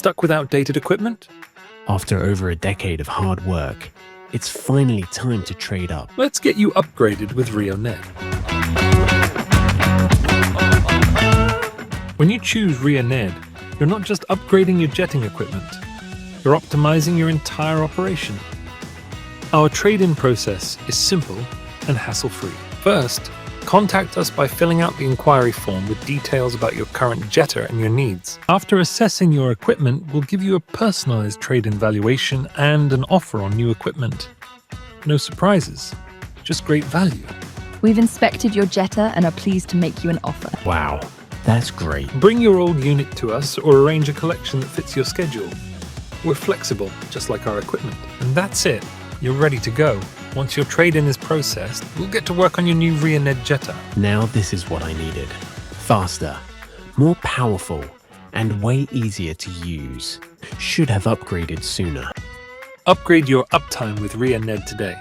Stuck with outdated equipment? After over a decade of hard work, it's finally time to trade up. Let's get you upgraded with RioNed. When you choose RioNed, you're not just upgrading your jetting equipment, you're optimizing your entire operation. Our trade-in process is simple and hassle-free. First, contact us by filling out the inquiry form with details about your current jetter and your needs. After assessing your equipment, we'll give you a personalized trade-in valuation and an offer on new equipment. No surprises, just great value. We've inspected your jetter and are pleased to make you an offer. Wow, that's great. Bring your old unit to us or arrange a collection that fits your schedule. We're flexible, just like our equipment. And that's it. You're ready to go. Once your trade-in is processed, we'll get to work on your new RioNed Jetta. Now this is what I needed. Faster, more powerful, and way easier to use. Should have upgraded sooner. Upgrade your uptime with RioNed today.